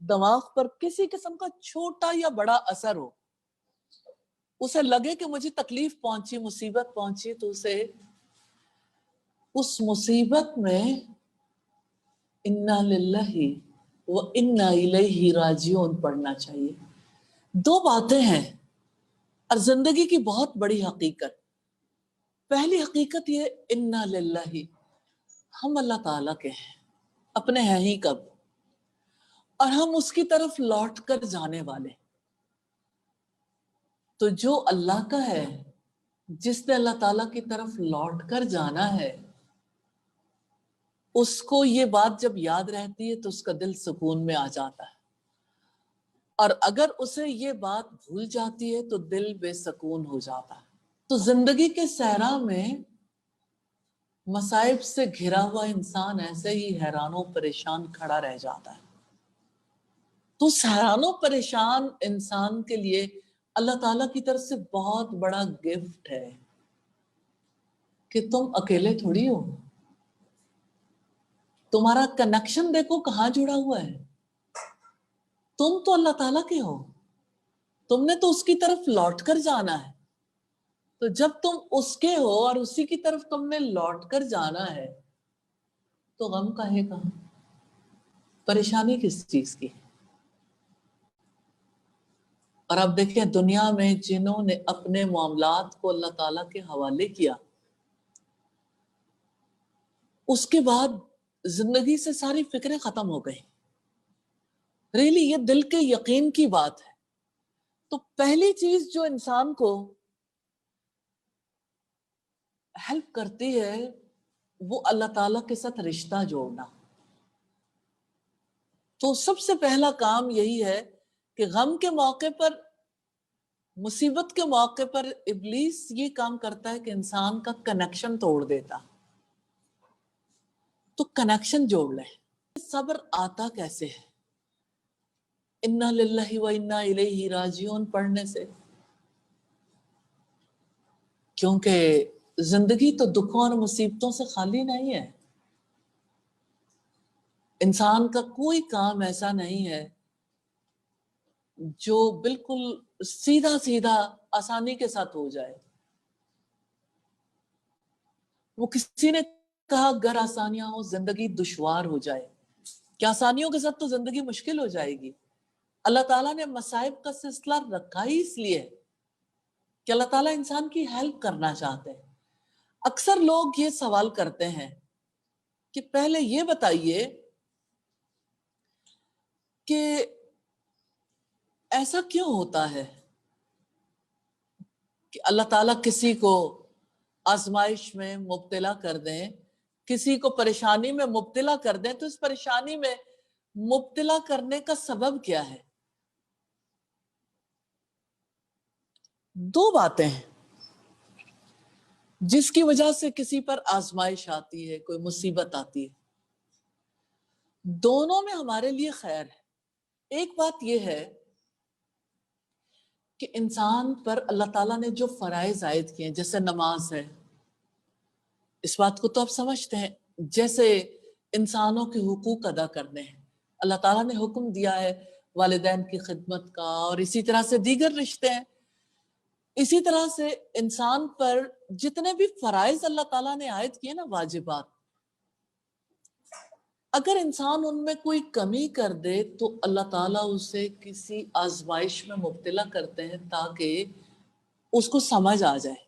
دماغ پر کسی قسم کا چھوٹا یا بڑا اثر ہو، اسے لگے کہ مجھے تکلیف پہنچی، مصیبت پہنچی، تو اسے اس مصیبت میں انا للہ و انا الیہ راجعون پڑھنا چاہیے۔ دو باتیں ہیں اور زندگی کی بہت بڑی حقیقت۔ پہلی حقیقت یہ انا للہ، ہم اللہ تعالیٰ کے ہیں، اپنے ہیں ہی کب، اور ہم اس کی طرف لوٹ کر جانے والے۔ تو جو اللہ کا ہے، جس نے اللہ تعالیٰ کی طرف لوٹ کر جانا ہے، اس کو یہ بات جب یاد رہتی ہے تو اس کا دل سکون میں آ جاتا ہے، اور اگر اسے یہ بات بھول جاتی ہے تو دل بے سکون ہو جاتا ہے۔ تو زندگی کے صحرا میں مصائب سے گھرا ہوا انسان ایسے ہی حیران و پریشان کھڑا رہ جاتا ہے۔ تو اس حیران و پریشان انسان کے لیے اللہ تعالیٰ کی طرف سے بہت بڑا گفٹ ہے کہ تم اکیلے تھوڑی ہو، تمہارا کنیکشن دیکھو کہاں جڑا ہوا ہے۔ تم تو اللہ تعالیٰ کے ہو، تم نے تو اس کی طرف لوٹ کر جانا ہے۔ تو جب تم اس کے ہو اور اسی کی طرف تم نے لوٹ کر جانا ہے تو غم کاہے کا، پریشانی کس چیز کی؟ اور اب دیکھیں دنیا میں جنہوں نے اپنے معاملات کو اللہ تعالیٰ کے حوالے کیا، اس کے بعد زندگی سے ساری فکریں ختم ہو گئی۔ ریلی یہ دل کے یقین کی بات ہے۔ تو پہلی چیز جو انسان کو ہیلپ کرتی ہے وہ اللہ تعالیٰ کے ساتھ رشتہ جوڑنا۔ تو سب سے پہلا کام یہی ہے کہ غم کے موقع پر، مصیبت کے موقع پر ابلیس یہ کام کرتا ہے کہ انسان کا کنیکشن توڑ دیتا۔ تو کنیکشن جوڑ لیں۔ صبر آتا کیسے ہے؟ انا للہ و انا الیہ راجعون پڑھنے سے، کیونکہ زندگی تو دکھوں اور مصیبتوں سے خالی نہیں ہے۔ انسان کا کوئی کام ایسا نہیں ہے جو بالکل سیدھا سیدھا آسانی کے ساتھ ہو جائے۔ وہ کسی نے کہا گر آسانیاں ہو زندگی دشوار ہو جائے، کیا آسانیوں کے ساتھ تو زندگی مشکل ہو جائے گی۔ اللہ تعالیٰ نے مصائب کا سلسلہ رکھا ہی اس لیے کہ اللہ تعالیٰ انسان کی ہیلپ کرنا چاہتے ہیں۔ اکثر لوگ یہ سوال کرتے ہیں کہ پہلے یہ بتائیے کہ ایسا کیوں ہوتا ہے کہ اللہ تعالیٰ کسی کو آزمائش میں مبتلا کر دیں، کسی کو پریشانی میں مبتلا کر دیں، تو اس پریشانی میں مبتلا کرنے کا سبب کیا ہے؟ دو باتیں ہیں جس کی وجہ سے کسی پر آزمائش آتی ہے، کوئی مصیبت آتی ہے، دونوں میں ہمارے لیے خیر ہے۔ ایک بات یہ ہے کہ انسان پر اللہ تعالیٰ نے جو فرائض عائد کیے ہیں، جیسے نماز ہے، اس بات کو تو آپ سمجھتے ہیں، جیسے انسانوں کے حقوق ادا کرنے ہیں، اللہ تعالیٰ نے حکم دیا ہے والدین کی خدمت کا، اور اسی طرح سے دیگر رشتے ہیں۔ اسی طرح سے انسان پر جتنے بھی فرائض اللہ تعالیٰ نے عائد کیے نا، واجبات، اگر انسان ان میں کوئی کمی کر دے تو اللہ تعالیٰ اسے کسی آزمائش میں مبتلا کرتے ہیں تاکہ اس کو سمجھ آ جائے،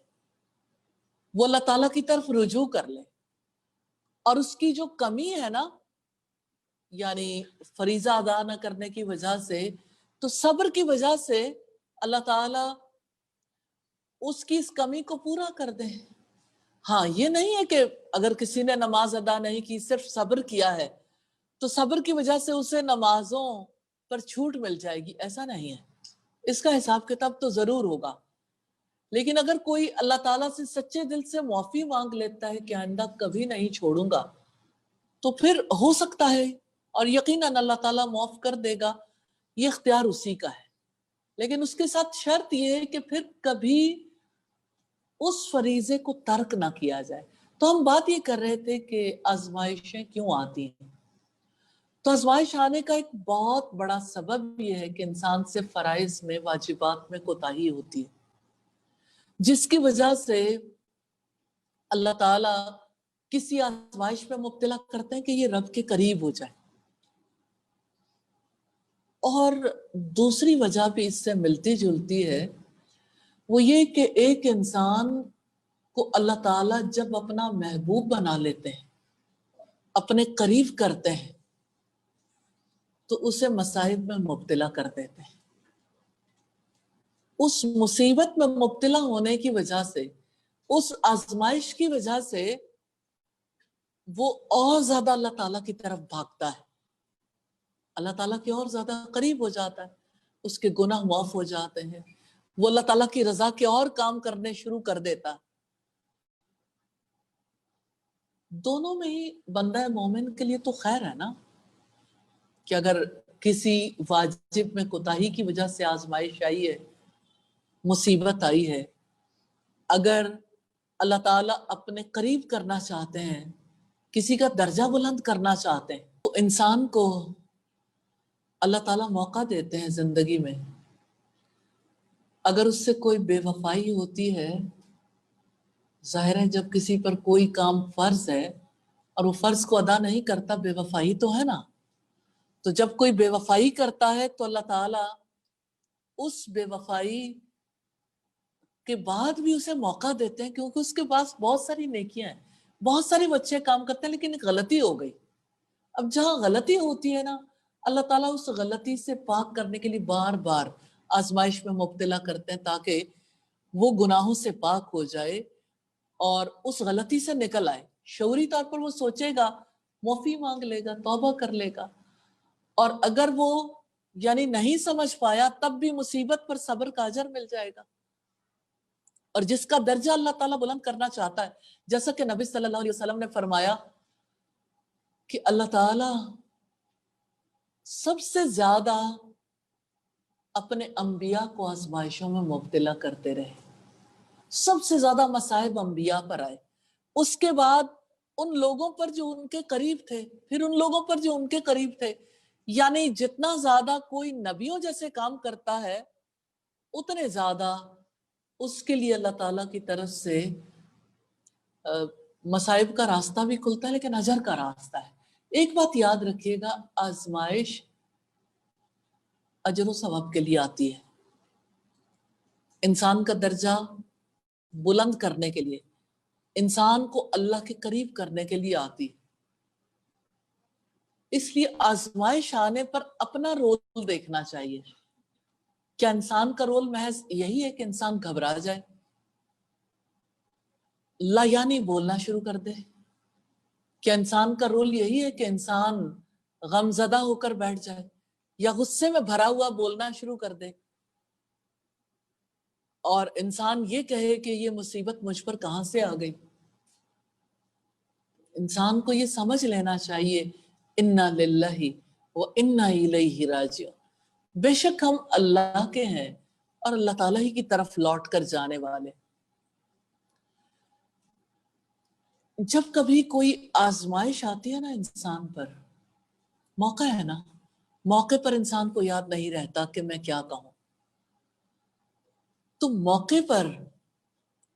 وہ اللہ تعالیٰ کی طرف رجوع کر لے، اور اس کی جو کمی ہے نا، یعنی فریضہ ادا نہ کرنے کی وجہ سے، تو صبر کی وجہ سے اللہ تعالیٰ اس کی اس کمی کو پورا کر دے۔ ہاں یہ نہیں ہے کہ اگر کسی نے نماز ادا نہیں کی، صرف صبر کیا ہے، تو صبر کی وجہ سے اسے نمازوں پر چھوٹ مل جائے گی، ایسا نہیں ہے۔ اس کا حساب کتاب تو ضرور ہوگا، لیکن اگر کوئی اللہ تعالیٰ سے سچے دل سے معافی مانگ لیتا ہے کہ آئندہ کبھی نہیں چھوڑوں گا، تو پھر ہو سکتا ہے، اور یقیناً اللہ تعالیٰ معاف کر دے گا، یہ اختیار اسی کا ہے۔ لیکن اس کے ساتھ شرط یہ ہے کہ پھر کبھی اس فریضے کو ترک نہ کیا جائے۔ تو ہم بات یہ کر رہے تھے کہ آزمائشیں کیوں آتی ہیں۔ تو آزمائش آنے کا ایک بہت بڑا سبب یہ ہے کہ انسان سے فرائض میں، واجبات میں کوتاہی ہوتی ہے، جس کی وجہ سے اللہ تعالیٰ کسی آزمائش میں مبتلا کرتے ہیں کہ یہ رب کے قریب ہو جائے. اور دوسری وجہ بھی اس سے ملتی جلتی ہے، وہ یہ کہ ایک انسان کو اللہ تعالیٰ جب اپنا محبوب بنا لیتے ہیں، اپنے قریب کرتے ہیں، تو اسے مصائب میں مبتلا کر دیتے ہیں. اس مصیبت میں مبتلا ہونے کی وجہ سے، اس آزمائش کی وجہ سے وہ اور زیادہ اللہ تعالیٰ کی طرف بھاگتا ہے، اللہ تعالیٰ کے اور زیادہ قریب ہو جاتا ہے، اس کے گناہ معاف ہو جاتے ہیں، وہ اللہ تعالیٰ کی رضا کے اور کام کرنے شروع کر دیتا ہے. دونوں میں ہی بندہ مومن کے لیے تو خیر ہے نا، کہ اگر کسی واجب میں کوتاہی کی وجہ سے آزمائش آئی ہے، مصیبت آئی ہے، اگر اللہ تعالیٰ اپنے قریب کرنا چاہتے ہیں، کسی کا درجہ بلند کرنا چاہتے ہیں، تو انسان کو اللہ تعالیٰ موقع دیتے ہیں زندگی میں. اگر اس سے کوئی بے وفائی ہوتی ہے، ظاہر ہے جب کسی پر کوئی کام فرض ہے اور وہ فرض کو ادا نہیں کرتا، بے وفائی تو ہے نا. تو جب کوئی بے وفائی کرتا ہے تو اللہ تعالیٰ اس بے وفائی کے بعد بھی اسے موقع دیتے ہیں، کیونکہ اس کے پاس بہت ساری نیکیاں ہیں، بہت سارے اچھے کام کرتے ہیں، لیکن ایک غلطی ہو گئی. اب جہاں غلطی ہوتی ہے نا، اللہ تعالیٰ اس غلطی سے پاک کرنے کے لیے بار بار آزمائش میں مبتلا کرتے ہیں، تاکہ وہ گناہوں سے پاک ہو جائے اور اس غلطی سے نکل آئے. شعوری طور پر وہ سوچے گا، معافی مانگ لے گا، توبہ کر لے گا، اور اگر وہ نہیں سمجھ پایا، تب بھی مصیبت پر صبر کا اجر مل جائے گا. اور جس کا درجہ اللہ تعالیٰ بلند کرنا چاہتا ہے، جیسا کہ نبی صلی اللہ علیہ وسلم نے فرمایا کہ اللہ تعالیٰ سب سے زیادہ اپنے انبیاء کو آزمائشوں میں مبتلا کرتے رہے، سب سے زیادہ مصائب انبیاء پر آئے، اس کے بعد ان لوگوں پر جو ان کے قریب تھے، پھر ان لوگوں پر جو ان کے قریب تھے. یعنی جتنا زیادہ کوئی نبیوں جیسے کام کرتا ہے، اتنے زیادہ اس کے لیے اللہ تعالیٰ کی طرف سے مصائب کا راستہ بھی کھلتا ہے، لیکن اجر کا راستہ ہے. ایک بات یاد رکھیے گا، آزمائش اجر و ثواب کے لیے آتی ہے، انسان کا درجہ بلند کرنے کے لیے، انسان کو اللہ کے قریب کرنے کے لیے آتی ہے. اس لیے آزمائش آنے پر اپنا رول دیکھنا چاہیے. کیا انسان کا رول محض یہی ہے کہ انسان گھبرا جائے، لا یعنی بولنا شروع کر دے؟ کیا انسان کا رول یہی ہے کہ انسان غم زدہ ہو کر بیٹھ جائے، یا غصے میں بھرا ہوا بولنا شروع کر دے اور انسان یہ کہے کہ یہ مصیبت مجھ پر کہاں سے آ گئی؟ انسان کو یہ سمجھ لینا چاہیے، انا للہ و انا الیہ راجعون، بے شک ہم اللہ کے ہیں اور اللہ تعالیٰ ہی کی طرف لوٹ کر جانے والے. جب کبھی کوئی آزمائش آتی ہے نا انسان پر، موقع ہے نا، موقع پر انسان کو یاد نہیں رہتا کہ میں کیا کہوں. تو موقع پر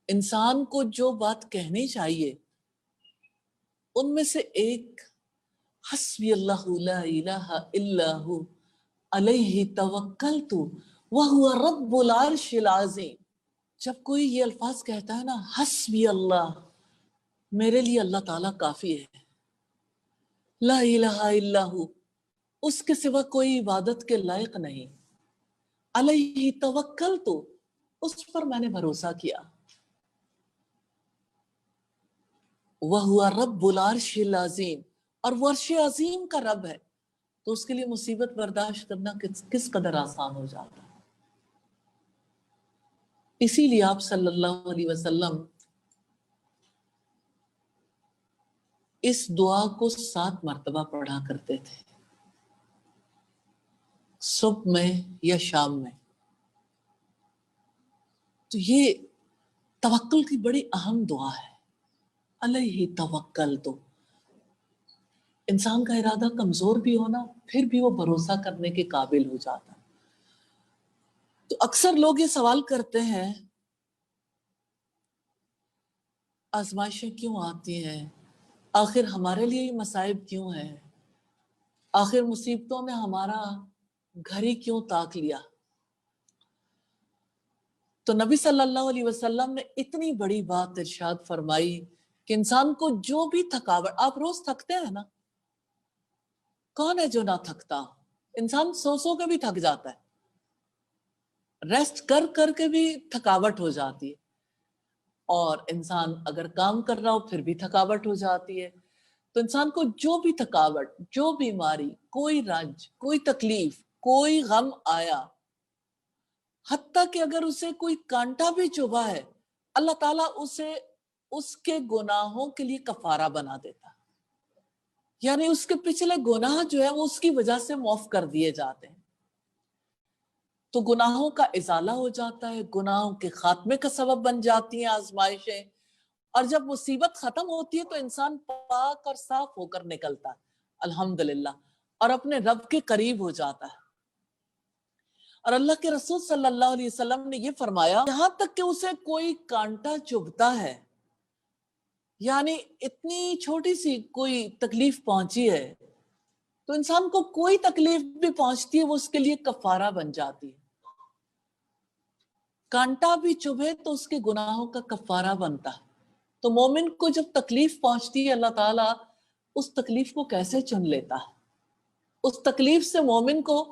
انسان کو جو بات کہنی چاہیے، ان میں سے ایک حسبی اللہ لا الہ الا ہو علیہ توکلت وہو رب العرش العظیم. جب کوئی یہ الفاظ کہتا ہے نا، حسبی اللہ، میرے لیے اللہ تعالیٰ کافی ہے، لا الہ الا ہو، اس کے سوا کوئی عبادت کے لائق نہیں، علیہ توکلت، اس پر میں نے بھروسہ کیا، وَهُوَ رَبُّ الْعَرْشِ الْعَظِيمِ، اور وہ عرش عظیم کا رب ہے، تو اس کے لیے مصیبت برداشت کرنا کس قدر آسان ہو جاتا ہے. اسی لیے آپ صلی اللہ علیہ وسلم اس دعا کو 7 مرتبہ پڑھا کرتے تھے، صبح میں یا شام میں. تو یہ توکل کی بڑی اہم دعا ہے، علیہ توکلت. انسان کا ارادہ کمزور بھی ہونا پھر بھی وہ بھروسہ کرنے کے قابل ہو جاتا ہے. تو اکثر لوگ یہ سوال کرتے ہیں آزمائشیں کیوں آتی ہیں, آخر ہمارے لیے یہ مصائب کیوں ہیں, آخر مصیبتوں میں ہمارا گھر ہی کیوں تاک لیا. تو نبی صلی اللہ علیہ وسلم نے اتنی بڑی بات ارشاد فرمائی کہ انسان کو جو بھی تھکاوٹ, آپ روز تھکتے ہیں نا, کون ہے جو نہ تھکتا, انسان سو سو کے بھی تھک جاتا ہے, ریسٹ کر کر کے بھی تھکاوٹ ہو جاتی ہے, اور انسان اگر کام کر رہا ہو پھر بھی تھکاوٹ ہو جاتی ہے. تو انسان کو جو بھی تھکاوٹ, جو بیماری, کوئی رنج, کوئی تکلیف, کوئی غم آیا, حتیٰ کہ اگر اسے کوئی کانٹا بھی چبھا ہے, اللہ تعالیٰ اسے اس کے گناہوں کے لیے کفارہ بنا دیتا, یعنی اس کے پچھلے گناہ جو ہے وہ اس کی وجہ سے معاف کر دیے جاتے ہیں. تو گناہوں کا ازالہ ہو جاتا ہے, گناہوں کے خاتمے کا سبب بن جاتی ہیں آزمائشیں, اور جب مصیبت ختم ہوتی ہے تو انسان پاک اور صاف ہو کر نکلتا ہے الحمدللہ, اور اپنے رب کے قریب ہو جاتا ہے. اور اللہ کے رسول صلی اللہ علیہ وسلم نے یہ فرمایا, یہاں تک کہ اسے کوئی کانٹا چبھتا ہے, یعنی اتنی چھوٹی سی کوئی تکلیف پہنچی ہے, تو انسان کو کوئی تکلیف بھی پہنچتی ہے وہ اس کے لیے کفارہ بن جاتی ہے. کانٹا بھی چبھے تو اس کے گناہوں کا کفارہ بنتا ہے. تو مومن کو جب تکلیف پہنچتی ہے, اللہ تعالیٰ اس تکلیف کو کیسے چن لیتا ہے, اس تکلیف سے مومن کو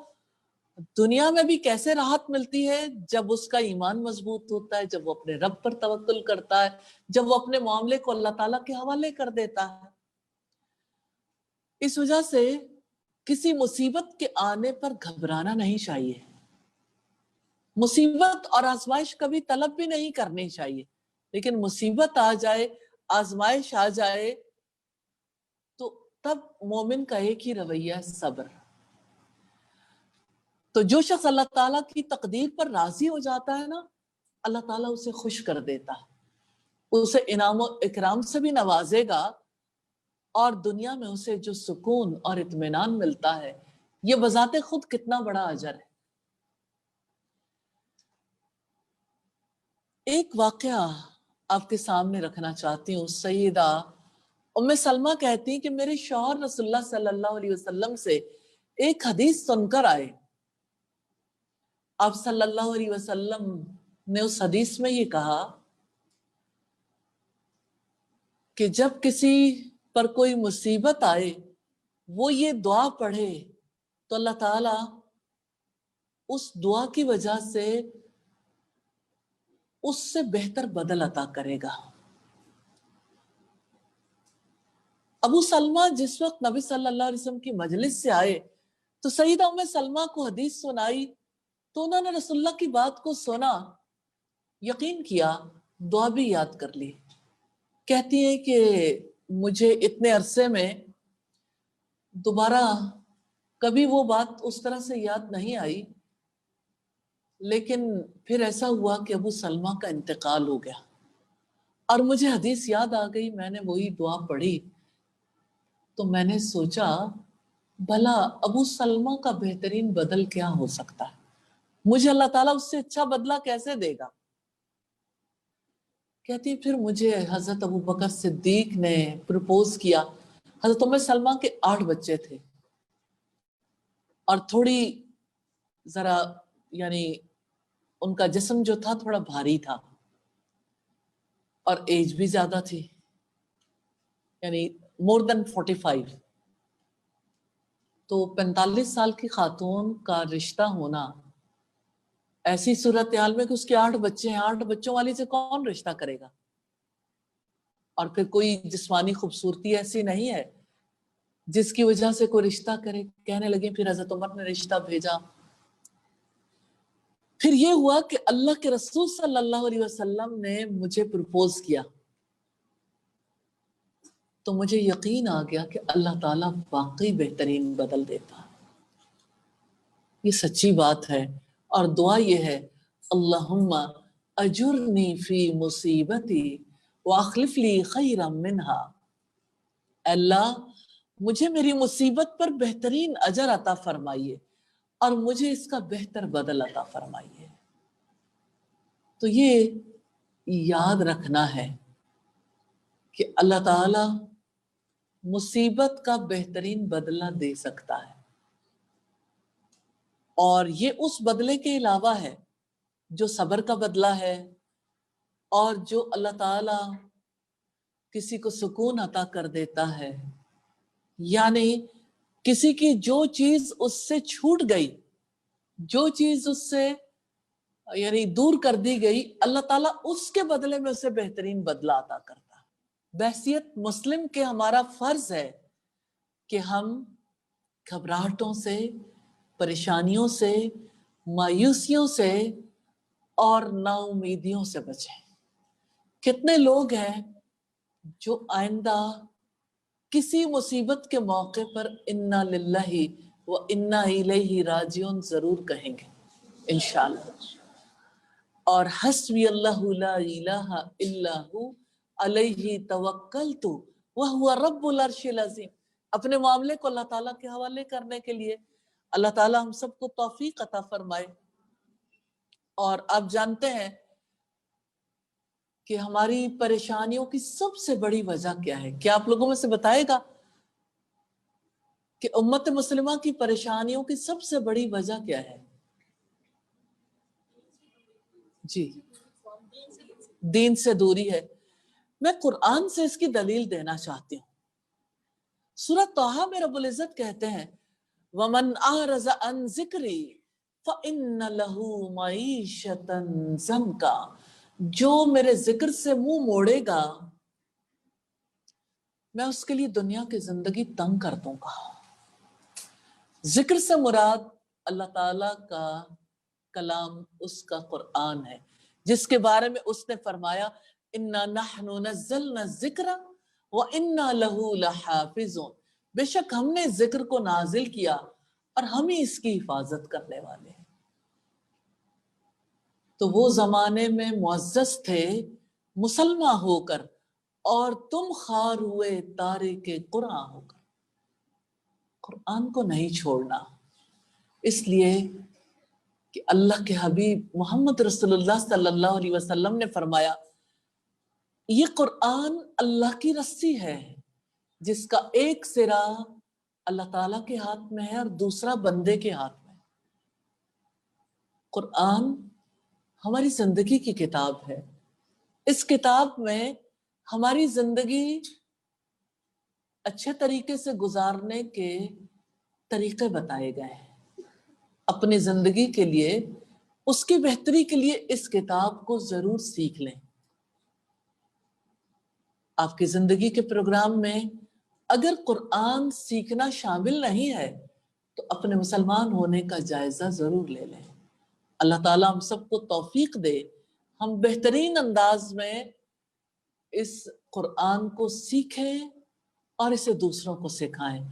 دنیا میں بھی کیسے راحت ملتی ہے جب اس کا ایمان مضبوط ہوتا ہے, جب وہ اپنے رب پر توکل کرتا ہے, جب وہ اپنے معاملے کو اللہ تعالیٰ کے حوالے کر دیتا ہے. اس وجہ سے کسی مصیبت کے آنے پر گھبرانا نہیں چاہیے, مصیبت اور آزمائش کبھی طلب بھی نہیں کرنی چاہیے, لیکن مصیبت آ جائے, آزمائش آ جائے, تو تب مومن کا ایک ہی رویہ ہے, صبر. تو جو شخص اللہ تعالیٰ کی تقدیر پر راضی ہو جاتا ہے نا, اللہ تعالیٰ اسے خوش کر دیتا ہے, اسے انعام و اکرام سے بھی نوازے گا, اور دنیا میں اسے جو سکون اور اطمینان ملتا ہے یہ بذات خود کتنا بڑا اجر ہے. ایک واقعہ آپ کے سامنے رکھنا چاہتی ہوں. سیدہ ام سلمہ کہتی ہیں کہ میرے شوہر رسول اللہ صلی اللہ علیہ وسلم سے ایک حدیث سن کر آئے. آپ صلی اللہ علیہ وسلم نے اس حدیث میں یہ کہا کہ جب کسی پر کوئی مصیبت آئے وہ یہ دعا پڑھے تو اللہ تعالیٰ اس دعا کی وجہ سے اس سے بہتر بدل عطا کرے گا. ابو سلمہ جس وقت نبی صلی اللہ علیہ وسلم کی مجلس سے آئے تو سیدہ ام سلمہ کو حدیث سنائی, تو انہوں نے رسول اللہ کی بات کو سنا, یقین کیا, دعا بھی یاد کر لی. کہتی ہیں کہ مجھے اتنے عرصے میں دوبارہ کبھی وہ بات اس طرح سے یاد نہیں آئی, لیکن پھر ایسا ہوا کہ ابو سلمہ کا انتقال ہو گیا اور مجھے حدیث یاد آ گئی, میں نے وہی دعا پڑھی. تو میں نے سوچا بھلا ابو سلمہ کا بہترین بدل کیا ہو سکتا ہے, مجھے اللہ تعالیٰ اس سے اچھا بدلہ کیسے دے گا. کہتی پھر مجھے حضرت ابو بکر صدیق نے پرپوز کیا. حضرت ام سلمہ کے 8 بچے تھے اور تھوڑی ذرا یعنی ان کا جسم جو تھا تھوڑا بھاری تھا اور ایج بھی زیادہ تھی, یعنی more than 45. تو 45 سال کی خاتون کا رشتہ ہونا ایسی صورتحال میں کہ اس کے 8 بچے ہیں, 8 بچوں والی سے کون رشتہ کرے گا, اور پھر کوئی جسمانی خوبصورتی ایسی نہیں ہے جس کی وجہ سے کوئی رشتہ کرے. کہنے لگے پھر حضرت عمر نے رشتہ بھیجا. پھر یہ ہوا کہ اللہ کے رسول صلی اللہ علیہ وسلم نے مجھے پرپوز کیا, تو مجھے یقین آ گیا کہ اللہ تعالیٰ واقعی بہترین بدل دیتا. یہ سچی بات ہے. اور دعا یہ ہے, اللہم اجرنی فی مصیبتی واخلف لی خیرا منہا, اللہ مجھے میری مصیبت پر بہترین اجر عطا فرمائیے اور مجھے اس کا بہتر بدل عطا فرمائیے۔ تو یہ یاد رکھنا ہے کہ اللہ تعالی مصیبت کا بہترین بدلہ دے سکتا ہے، اور یہ اس بدلے کے علاوہ ہے جو صبر کا بدلہ ہے، اور جو اللہ تعالی کسی کو سکون عطا کر دیتا ہے، یعنی کسی کی جو چیز اس سے چھوٹ گئی، جو چیز اس سے یعنی دور کر دی گئی، اللہ تعالیٰ اس کے بدلے میں اسے بہترین بدلہ عطا کرتا ہے۔ بحیثیت مسلم کے ہمارا فرض ہے کہ ہم گھبراہٹوں سے، پریشانیوں سے، مایوسیوں سے اور نا امیدیوں سے بچیں۔ کتنے لوگ ہیں جو آئندہ کسی مصیبت کے موقع پر انا للہ و انا الیہ راجعون ضرور کہیں گے انشاءاللہ، اور حسبی اللہ لا الہ الا ہو علیہ توکلت وہو رب العرش العظیم، اپنے معاملے کو اللہ تعالیٰ کے حوالے کرنے کے لیے اللہ تعالیٰ ہم سب کو توفیق عطا فرمائے۔ اور آپ جانتے ہیں کہ ہماری پریشانیوں کی سب سے بڑی وجہ کیا ہے؟ کیا آپ لوگوں میں سے بتائے گا کہ امت مسلمہ کی پریشانیوں کی سب سے بڑی وجہ کیا ہے؟ جی، دین سے دوری ہے۔ میں قرآن سے اس کی دلیل دینا چاہتی ہوں۔ سورہ طٰہٰ میں رب العزت کہتے ہیں وَمَنْ أَعْرَضَ عَنْ ذِكْرِي فَإِنَّ لَهُ مَعِيشَةً ضَنْكًا، جو میرے ذکر سے منہ موڑے گا میں اس کے لیے دنیا کی زندگی تنگ کر دوں گا۔ ذکر سے مراد اللہ تعالیٰ کا کلام، اس کا قرآن ہے، جس کے بارے میں اس نے فرمایا اِنَّا نَحْنُ نَزَّلْنَا الذِّكْرَ وَإِنَّا لَهُ لَحَافِظُونَ، بے شک ہم نے ذکر کو نازل کیا اور ہم ہی اس کی حفاظت کرنے والے ہیں۔ تو وہ زمانے میں معزز تھے مسلمہ ہو کر، اور تم خوار ہوئے تارک قرآن ہو کر۔ قرآن کو نہیں چھوڑنا، اس لیے کہ اللہ کے حبیب محمد رسول اللہ صلی اللہ علیہ وسلم نے فرمایا یہ قرآن اللہ کی رسی ہے جس کا ایک سرا اللہ تعالیٰ کے ہاتھ میں ہے اور دوسرا بندے کے ہاتھ میں۔ قرآن ہماری زندگی کی کتاب ہے، اس کتاب میں ہماری زندگی اچھے طریقے سے گزارنے کے طریقے بتائے گئے ہیں۔ اپنی زندگی کے لیے، اس کی بہتری کے لیے اس کتاب کو ضرور سیکھ لیں۔ آپ کی زندگی کے پروگرام میں اگر قرآن سیکھنا شامل نہیں ہے تو اپنے مسلمان ہونے کا جائزہ ضرور لے لیں۔ اللہ تعالیٰ ہم سب کو توفیق دے، ہم بہترین انداز میں اس قرآن کو سیکھیں اور اسے دوسروں کو سکھائیں۔